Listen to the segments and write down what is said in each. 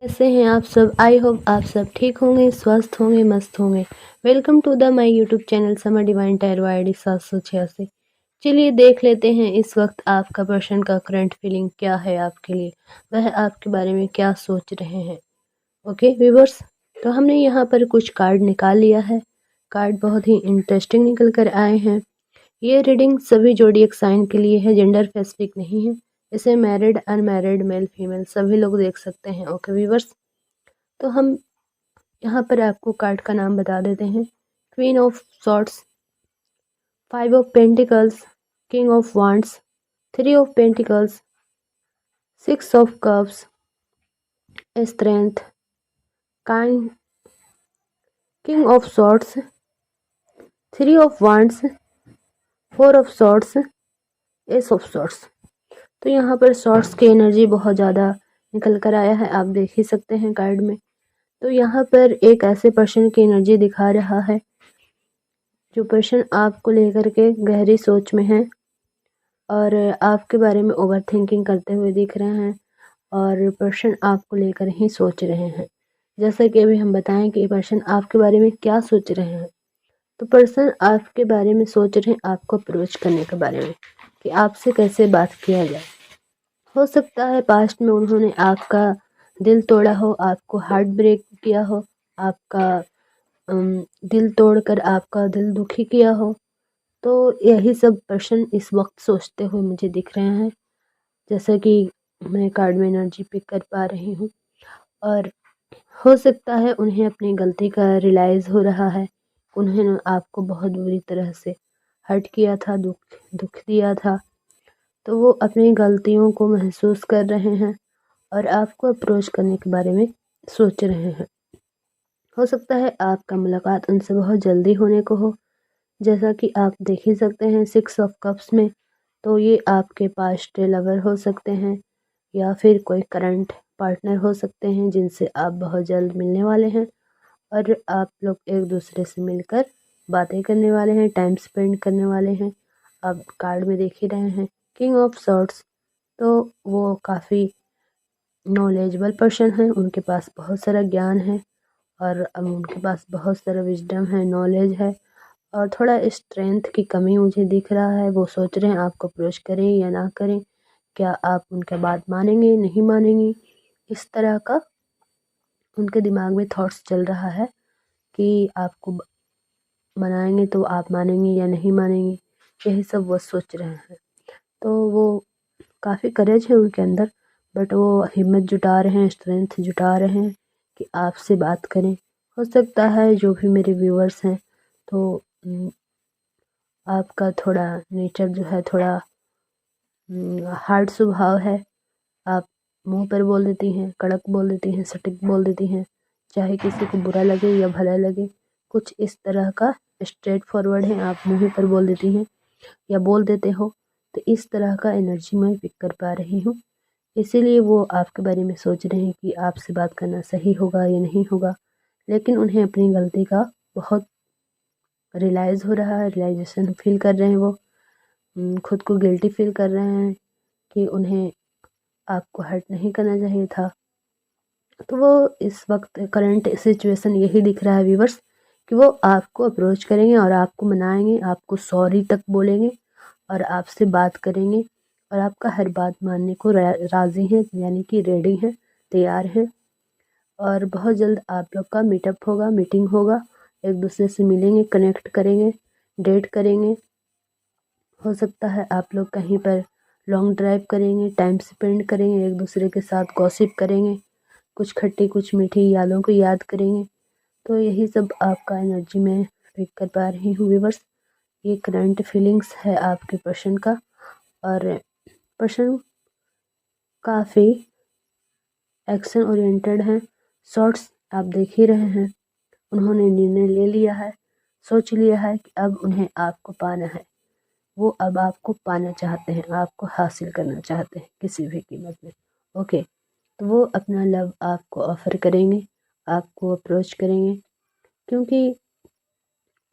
कैसे हैं आप सब। आई होप आप सब ठीक होंगे, स्वस्थ होंगे, मस्त होंगे। Welcome to the my YouTube channel Summer Divine Tarot ID 786। चलिए देख लेते हैं इस वक्त आपका पर्सन का करंट फीलिंग क्या है आपके लिए, वह आपके बारे में क्या सोच रहे हैं। ओके व्यूवर्स, तो हमने यहाँ पर कुछ कार्ड निकाल लिया है। कार्ड बहुत ही इंटरेस्टिंग निकल कर आए हैं। ये रीडिंग सभी जोडिएक साइन के लिए है, जेंडर स्पेसिफिक नहीं है। इसे मैरिड, अनमैरिड, मेल, फीमेल सभी लोग देख सकते हैं। ओके व्यूवर्स, तो हम यहाँ पर आपको कार्ड का नाम बता देते हैं। Queen of swords, 5 of pentacles, king of wands, 3 of pentacles, 6 of cups, strength, kind, king of swords, 3 of wands, 4 of swords, S of swords. तो यहाँ पर सॉर्ड्स की एनर्जी बहुत ज़्यादा निकल कर आया है, आप देख ही सकते हैं कार्ड में। तो यहाँ पर एक ऐसे पर्सन की एनर्जी दिखा रहा है जो पर्सन आपको लेकर के गहरी सोच में है और आपके बारे में ओवर थिंकिंग करते हुए दिख रहे हैं और पर्सन आपको लेकर ही सोच रहे हैं। जैसा कि अभी हम बताएं कि पर्सन आपके बारे में क्या सोच रहे हैं। तो पर्सन आपके बारे में सोच रहे हैं आपको अप्रोच करने के बारे में कि आपसे कैसे बात किया जाए। हो सकता है पास्ट में उन्होंने आपका दिल तोड़ा हो, आपको हार्ट ब्रेक किया हो, आपका दिल तोड़कर आपका दिल दुखी किया हो। तो यही सब पर्सन इस वक्त सोचते हुए मुझे दिख रहे हैं, जैसा कि मैं कार्ड में एनर्जी पिक कर पा रही हूँ। और हो सकता है उन्हें अपनी गलती का रियलाइज़ हो रहा है। उन्होंने आपको बहुत बुरी तरह से हर्ट किया था, दुख दिया था। तो वो अपनी गलतियों को महसूस कर रहे हैं और आपको अप्रोच करने के बारे में सोच रहे हैं। हो सकता है आपका मुलाकात उनसे बहुत जल्दी होने को हो, जैसा कि आप देख ही सकते हैं 6 ऑफ कप्स में। तो ये आपके पास्ट लवर हो सकते हैं या फिर कोई करंट पार्टनर हो सकते हैं जिनसे आप बहुत जल्द मिलने वाले हैं और आप लोग एक दूसरे से मिलकर बातें करने वाले हैं, टाइम स्पेंड करने वाले हैं। आप कार्ड में देख ही रहे हैं किंग ऑफ सॉर्ड्स। तो वो काफ़ी नॉलेजेबल पर्सन हैं, उनके पास बहुत सारा ज्ञान है और उनके पास बहुत सारा विजडम है, नॉलेज है और थोड़ा स्ट्रेंथ की कमी मुझे दिख रहा है। वो सोच रहे हैं आपको अप्रोच करें या ना करें, क्या आप उनका बात मानेंगे, नहीं मानेंगे। इस तरह का उनके दिमाग में थॉट्स चल रहा है कि आपको मनाएंगे तो आप मानेंगे या नहीं मानेंगे, यही सब वो सोच रहे हैं। तो वो काफ़ी करेज है उनके अंदर, बट वो हिम्मत जुटा रहे हैं, स्ट्रेंथ जुटा रहे हैं कि आपसे बात करें। हो सकता है जो भी मेरे व्यूअर्स हैं, तो आपका थोड़ा नेचर जो है थोड़ा हार्ड स्वभाव है। आप मुंह पर बोल देती हैं, कड़क बोल देती हैं, सटीक बोल देती हैं, चाहे किसी को बुरा लगे या भला लगे। कुछ इस तरह का स्ट्रेट फॉरवर्ड है, आप मुंह पर बोल देती हैं या बोल देते हो। तो इस तरह का एनर्जी मैं पिक कर पा रही हूँ। इसीलिए वो आपके बारे में सोच रहे हैं कि आपसे बात करना सही होगा या नहीं होगा। लेकिन उन्हें अपनी गलती का बहुत रियलाइज़ हो रहा है, रियलाइजेशन फील कर रहे हैं। वो खुद को गिल्टी फील कर रहे हैं कि उन्हें आपको हर्ट नहीं करना चाहिए था। तो वो इस वक्त करंट सिचुएशन यही दिख रहा है व्यूवर्स कि वो आपको अप्रोच करेंगे और आपको मनाएंगे, आपको सॉरी तक बोलेंगे और आपसे बात करेंगे और आपका हर बात मानने को राज़ी हैं, यानी कि रेडी हैं, तैयार हैं। और बहुत जल्द आप लोग का मीटअप होगा, मीटिंग होगा, एक दूसरे से मिलेंगे, कनेक्ट करेंगे, डेट करेंगे। हो सकता है आप लोग कहीं पर लॉन्ग ड्राइव करेंगे, टाइम स्पेंड करेंगे, एक दूसरे के साथ गॉसिप करेंगे, कुछ खट्टी कुछ मीठी यादों को याद करेंगे। तो यही सब आपका एनर्जी में पिक कर पा रही हूँ व्यूवर्स। ये करंट फीलिंग्स है आपके पर्सन का और पर्सन काफ़ी एक्शन ओरिएंटेड हैं। शॉर्ट्स आप देख ही रहे हैं, उन्होंने निर्णय ले लिया है, सोच लिया है कि अब उन्हें आपको पाना है। वो अब आपको पाना चाहते हैं, आपको हासिल करना चाहते हैं किसी भी कीमत में। ओके, तो वो अपना लव आपको ऑफ़र करेंगे, आपको अप्रोच करेंगे, क्योंकि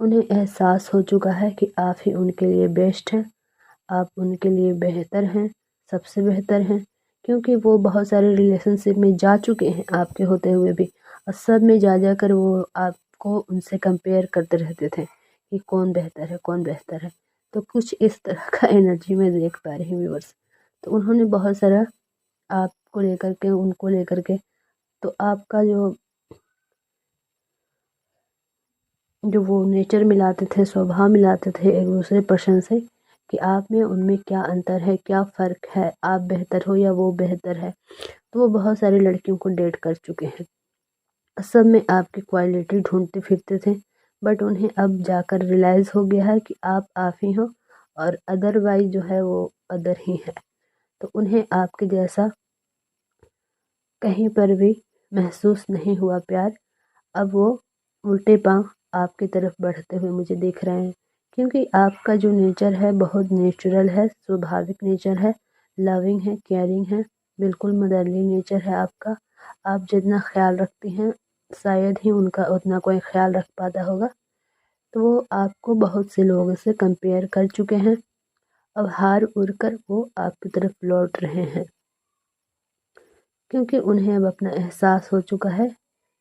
उन्हें एहसास हो चुका है कि आप ही उनके लिए बेस्ट हैं, आप उनके लिए बेहतर हैं, सबसे बेहतर हैं। क्योंकि वो बहुत सारे रिलेशनशिप में जा चुके हैं आपके होते हुए भी, और सब में जा जाकर वो आपको उनसे कंपेयर करते रहते थे कि कौन बेहतर है, कौन बेहतर है। तो कुछ इस तरह का एनर्जी मैं देख पा रही हूँ व्यूअर्स। तो उन्होंने बहुत सारा आपको लेकर के, उनको लेकर के, तो आपका जो वो नेचर मिलाते थे, स्वभाव मिलाते थे एक दूसरे पर्सन से, कि आप में उनमें क्या अंतर है, क्या फ़र्क है, आप बेहतर हो या वो बेहतर है। तो वो बहुत सारी लड़कियों को डेट कर चुके हैं, सब में आपकी क्वालिटी ढूंढते फिरते थे, बट उन्हें अब जाकर रियलाइज़ हो गया है कि आप ही हो और अदरवाइज जो है वो अदर ही है। तो उन्हें आपके जैसा कहीं पर भी महसूस नहीं हुआ प्यार। अब वो उल्टे पाँव आपकी तरफ बढ़ते हुए मुझे दिख रहे हैं, क्योंकि आपका जो नेचर है बहुत नेचुरल है, स्वाभाविक नेचर है, लविंग है, केयरिंग है, बिल्कुल मदरली नेचर है आपका। आप जितना ख्याल रखती हैं शायद ही उनका उतना कोई ख्याल रख पाता होगा। तो वो आपको बहुत से लोगों से कंपेयर कर चुके हैं, अब हार उड़ कर वो आपकी तरफ लौट रहे हैं, क्योंकि उन्हें अब अपना एहसास हो चुका है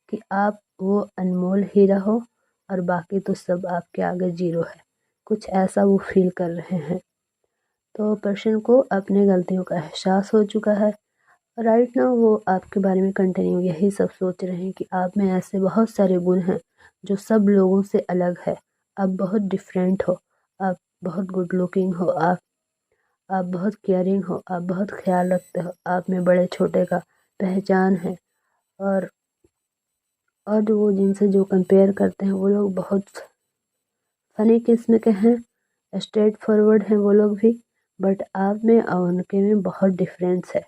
कि आप वो अनमोल हीरा हो और बाकी तो सब आपके आगे जीरो है। कुछ ऐसा वो फील कर रहे हैं। तो पर्सन को अपने गलतियों का एहसास हो चुका है। राइट नाउ वो आपके बारे में कंटिन्यू यही सब सोच रहे हैं कि आप में ऐसे बहुत सारे गुण हैं जो सब लोगों से अलग है। आप बहुत डिफरेंट हो, आप बहुत गुड लुकिंग हो, आप बहुत केयरिंग हो, आप बहुत ख्याल रखते हो, आप में बड़े छोटे का पहचान है। और जो वो जिनसे जो कंपेयर करते हैं वो लोग बहुत फनी किस्म के हैं, स्ट्रेट फॉरवर्ड हैं वो लोग भी, बट आप में और उनके में बहुत डिफरेंस है,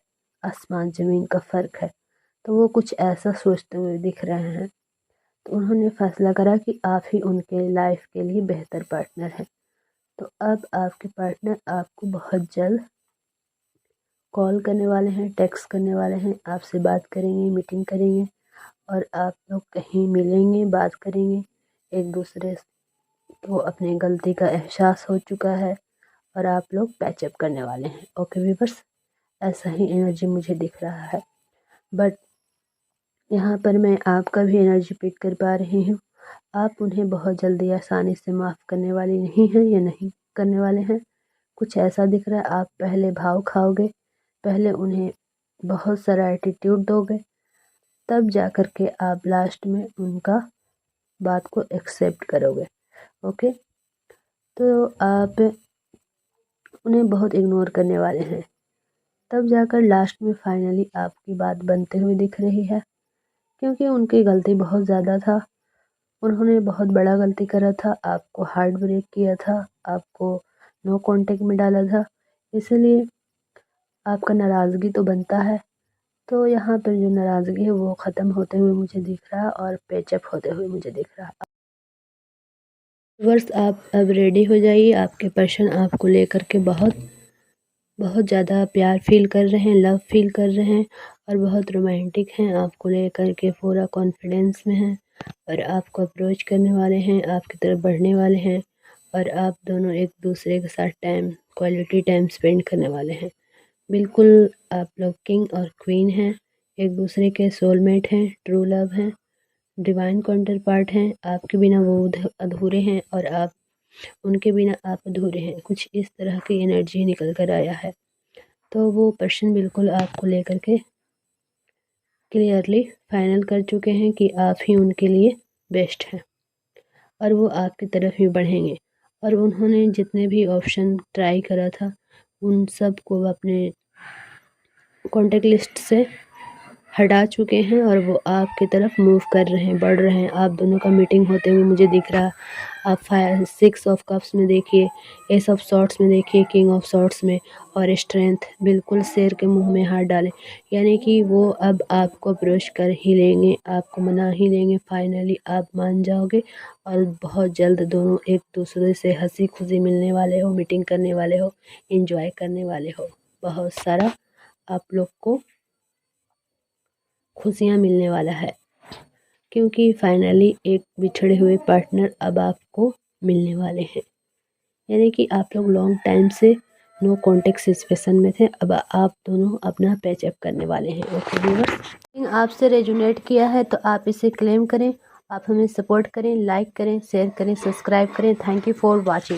आसमान ज़मीन का फ़र्क है। तो वो कुछ ऐसा सोचते हुए दिख रहे हैं। तो उन्होंने फैसला करा कि आप ही उनके लाइफ के लिए बेहतर पार्टनर हैं। तो अब आपके पार्टनर आपको बहुत जल्द कॉल करने वाले हैं, टेक्स्ट करने वाले हैं, आपसे बात करेंगे, मीटिंग करेंगे और आप लोग कहीं मिलेंगे, बात करेंगे एक दूसरे को। अपनी गलती का एहसास हो चुका है और आप लोग पैचअप करने वाले हैं। ओके व्यूअर्स, ऐसा ही एनर्जी मुझे दिख रहा है, बट यहाँ पर मैं आपका भी एनर्जी पिक कर पा रही हूँ। आप उन्हें बहुत जल्दी आसानी से माफ़ करने वाली नहीं हैं या नहीं करने वाले हैं। कुछ ऐसा दिख रहा है, आप पहले भाव खाओगे, पहले उन्हें बहुत सारा एटीट्यूड दोगे, तब जा कर के आप लास्ट में उनका बात को एक्सेप्ट करोगे। ओके, तो आप उन्हें बहुत इग्नोर करने वाले हैं, तब जाकर लास्ट में फाइनली आपकी बात बनते हुए दिख रही है, क्योंकि उनकी गलती बहुत ज़्यादा था। उन्होंने बहुत बड़ा गलती करा था, आपको हार्ट ब्रेक किया था, आपको नो कांटेक्ट में डाला था, इसलिए आपका नाराज़गी तो बनता है। तो यहाँ पर जो नाराज़गी है वो ख़त्म होते हुए मुझे दिख रहा है और पैचअप होते हुए मुझे दिख रहा है। व्यूअर्स, आप अब रेडी हो जाइए, आपके पर्सन आपको लेकर के बहुत बहुत ज़्यादा प्यार फील कर रहे हैं, लव फील कर रहे हैं और बहुत रोमांटिक हैं, आपको लेकर के पूरा कॉन्फिडेंस में हैं और आपको अप्रोच करने वाले हैं, आपकी तरफ बढ़ने वाले हैं और आप दोनों एक दूसरे के साथ क्वालिटी टाइम स्पेंड करने वाले हैं। बिल्कुल आप लोग किंग और क्वीन हैं, एक दूसरे के सोलमेट हैं, ट्रू लव हैं, डिवाइन काउंटर पार्ट हैं। आपके बिना वो अधूरे हैं और आप उनके बिना आप अधूरे हैं। कुछ इस तरह की एनर्जी निकल कर आया है। तो वो पर्सन बिल्कुल आपको लेकर के क्लियरली फाइनल कर चुके हैं कि आप ही उनके लिए बेस्ट हैं और वो आपकी तरफ ही बढ़ेंगे। और उन्होंने जितने भी ऑप्शन ट्राई करा था उन सब को अपने कॉन्टेक्ट लिस्ट से हटा चुके हैं और वो आपकी तरफ मूव कर रहे हैं, बढ़ रहे हैं। आप दोनों का मीटिंग होते हुए मुझे दिख रहा। आप 6 ऑफ कप्स में देखिए, एस ऑफ सॉर्ट्स में देखिए, किंग ऑफ सॉर्ट्स में और स्ट्रेंथ, बिल्कुल शेर के मुंह में हाथ डालें, यानी कि वो अब आपको अप्रोच कर ही लेंगे, आपको मना ही लेंगे। फाइनली आप मान जाओगे और बहुत जल्द दोनों एक दूसरे से हंसी खुशी मिलने वाले हो, मीटिंग करने वाले हो, इंजॉय करने वाले हो। बहुत सारा आप लोग को खुशियाँ मिलने वाला है, क्योंकि फाइनली एक बिछड़े हुए पार्टनर अब आपको मिलने वाले हैं। यानी कि आप लोग लॉन्ग टाइम से नो कॉन्टेक्ट सिचुएशन में थे, अब आप दोनों अपना पैचअप करने वाले हैं। ओके व्यूअर्स, आपसे रेजोनेट किया है तो आप इसे क्लेम करें। आप हमें सपोर्ट करें, लाइक करें, शेयर करें, सब्सक्राइब करें। Thank you for watching.